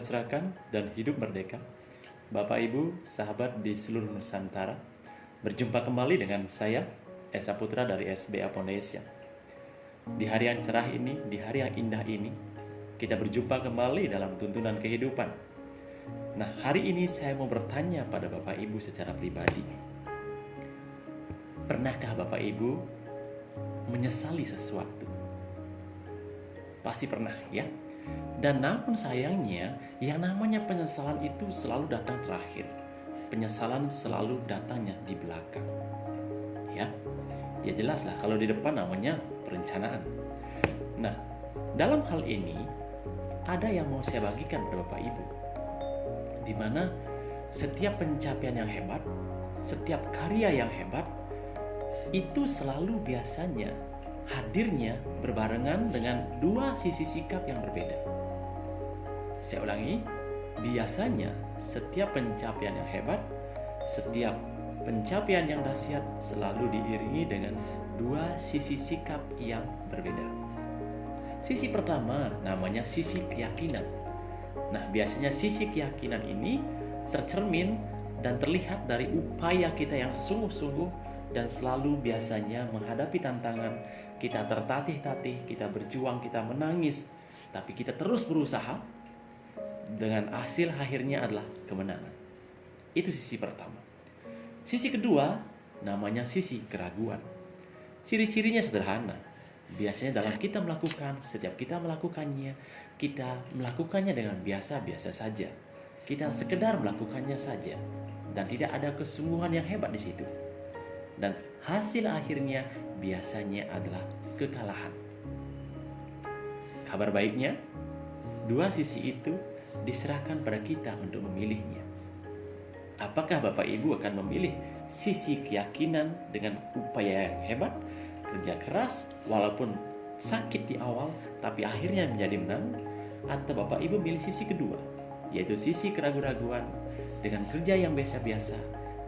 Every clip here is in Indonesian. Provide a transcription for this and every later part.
tercerahkan dan hidup merdeka. Bapak Ibu, sahabat di seluruh Nusantara, berjumpa kembali dengan saya, Esa Putra dari SBA Foundation. Di hari yang cerah ini, di hari yang indah ini, kita berjumpa kembali dalam tuntunan kehidupan. Nah, hari ini saya mau bertanya pada Bapak Ibu secara pribadi. Pernahkah Bapak Ibu menyesali sesuatu? Pasti pernah, ya? Dan namun sayangnya, yang namanya penyesalan itu selalu datang terakhir. Penyesalan selalu datangnya di belakang. Ya jelas lah, kalau di depan namanya perencanaan. Nah, dalam hal ini ada yang mau saya bagikan kepada Bapak Ibu, di mana setiap pencapaian yang hebat, setiap karya yang hebat, itu selalu biasanya hadirnya berbarengan dengan dua sisi sikap yang berbeda. Saya ulangi, biasanya setiap pencapaian yang hebat, setiap pencapaian yang dahsyat selalu diiringi dengan dua sisi sikap yang berbeda. Sisi pertama namanya sisi keyakinan. Nah, biasanya sisi keyakinan ini tercermin dan terlihat dari upaya kita yang sungguh-sungguh dan selalu biasanya menghadapi tantangan. Kita tertatih-tatih, kita berjuang, kita menangis, tapi kita terus berusaha, dengan hasil akhirnya adalah kemenangan. Itu sisi pertama. Sisi kedua namanya sisi keraguan. Ciri-cirinya sederhana. Biasanya dalam kita melakukan, setiap kita melakukannya dengan biasa-biasa saja. Kita sekedar melakukannya saja dan tidak ada kesungguhan yang hebat di situ. Dan hasil akhirnya biasanya adalah kekalahan. Kabar baiknya, dua sisi itu diserahkan pada kita untuk memilihnya. Apakah Bapak Ibu akan memilih sisi keyakinan dengan upaya yang hebat, kerja keras walaupun sakit di awal tapi akhirnya menjadi menang, atau Bapak Ibu milih sisi kedua, yaitu sisi keraguan-raguan dengan kerja yang biasa-biasa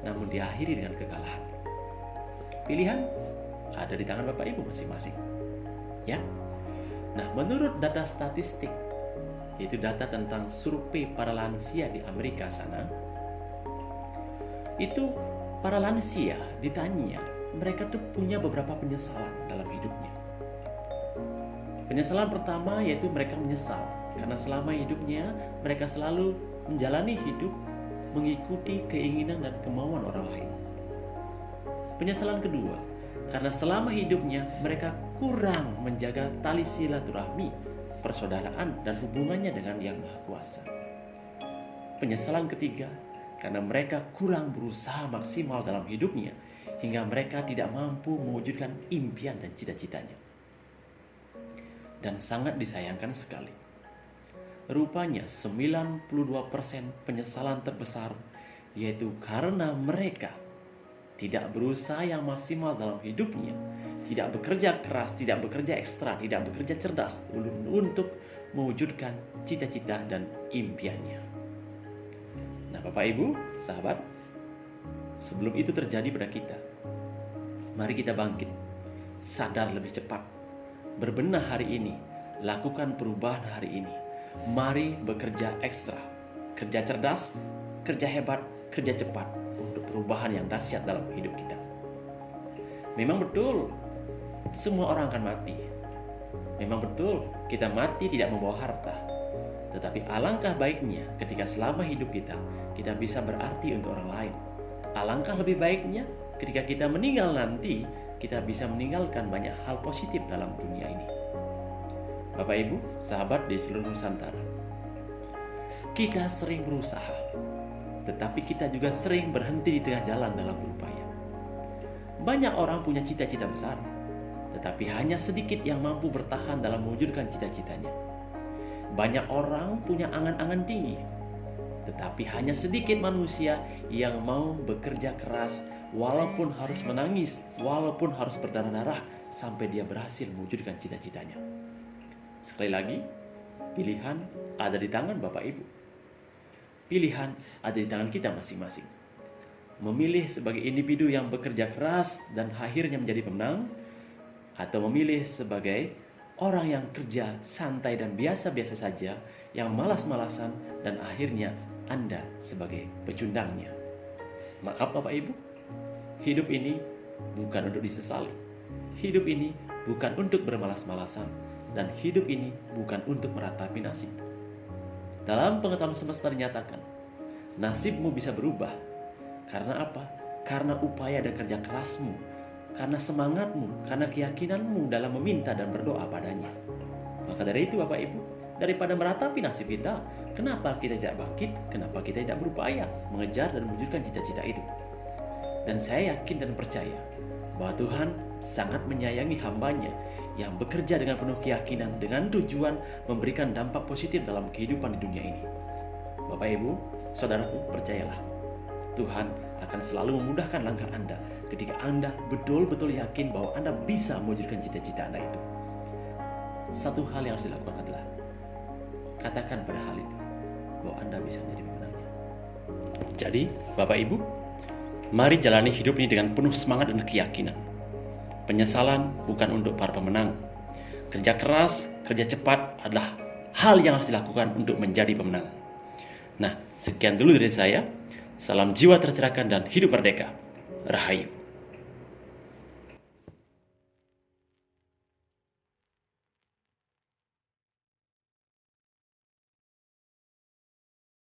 namun diakhiri dengan kekalahan? Pilihan ada di tangan Bapak Ibu masing-masing. Ya. Nah, menurut data statistik, yaitu data tentang survei para lansia di Amerika sana, itu para lansia ditanya, mereka tuh punya beberapa penyesalan dalam hidupnya. Penyesalan pertama yaitu mereka menyesal karena selama hidupnya mereka selalu menjalani hidup mengikuti keinginan dan kemauan orang lain. Penyesalan kedua, karena selama hidupnya mereka kurang menjaga tali silaturahmi, persaudaraan, dan hubungannya dengan Yang Maha Kuasa. Penyesalan ketiga, karena mereka kurang berusaha maksimal dalam hidupnya, hingga mereka tidak mampu mewujudkan impian dan cita-citanya. Dan sangat disayangkan sekali, rupanya 92% penyesalan terbesar, yaitu karena mereka tidak berusaha yang maksimal dalam hidupnya, tidak bekerja keras, tidak bekerja ekstra, tidak bekerja cerdas untuk mewujudkan cita-cita dan impiannya. Nah, Bapak Ibu, sahabat, sebelum itu terjadi pada kita, mari kita bangkit, sadar lebih cepat, berbenah hari ini, lakukan perubahan hari ini. Mari bekerja ekstra, kerja cerdas, kerja hebat, kerja cepat untuk perubahan yang dahsyat dalam hidup kita. Memang betul, semua orang akan mati. Memang betul, kita mati tidak membawa harta. Tetapi alangkah baiknya ketika selama hidup kita bisa berarti untuk orang lain. Alangkah lebih baiknya ketika kita meninggal nanti, kita bisa meninggalkan banyak hal positif dalam dunia ini. Bapak Ibu, sahabat di seluruh Nusantara, kita sering berusaha, tetapi kita juga sering berhenti di tengah jalan dalam berupaya. Banyak orang punya cita-cita besar, tetapi hanya sedikit yang mampu bertahan dalam mewujudkan cita-citanya. Banyak orang punya angan-angan tinggi, tetapi hanya sedikit manusia yang mau bekerja keras walaupun harus menangis, walaupun harus berdarah-darah sampai dia berhasil mewujudkan cita-citanya. Sekali lagi, pilihan ada di tangan Bapak Ibu. Pilihan ada di tangan kita masing-masing. Memilih sebagai individu yang bekerja keras dan akhirnya menjadi pemenang, atau memilih sebagai orang yang kerja santai dan biasa-biasa saja, yang malas-malasan, dan akhirnya Anda sebagai pecundangnya. Maaf Bapak Ibu, hidup ini bukan untuk disesali. Hidup ini bukan untuk bermalas-malasan, dan hidup ini bukan untuk meratapi nasib. Dalam pengetahuan semesta dinyatakan, nasibmu bisa berubah. Karena apa? Karena upaya dan kerja kerasmu, karena semangatmu, karena keyakinanmu dalam meminta dan berdoa padanya. Maka dari itu Bapak Ibu, daripada meratapi nasib kita, kenapa kita tidak bangkit? Kenapa kita tidak berupaya mengejar dan mewujudkan cita-cita itu? Dan saya yakin dan percaya bahwa Tuhan sangat menyayangi hamba-Nya yang bekerja dengan penuh keyakinan dengan tujuan memberikan dampak positif dalam kehidupan di dunia ini. Bapak Ibu, saudaraku, percayalah, Tuhan akan selalu memudahkan langkah Anda ketika Anda betul-betul yakin bahwa Anda bisa mewujudkan cita-cita Anda itu. Satu hal yang harus dilakukan adalah katakan pada hal itu bahwa Anda bisa menjadi pemenangnya. Jadi, Bapak Ibu, mari jalani hidup ini dengan penuh semangat dan keyakinan. Penyesalan bukan untuk para pemenang. Kerja keras, kerja cepat adalah hal yang harus dilakukan untuk menjadi pemenang. Nah, sekian dulu dari saya. Salam jiwa tercerahkan dan hidup merdeka. Rahayu.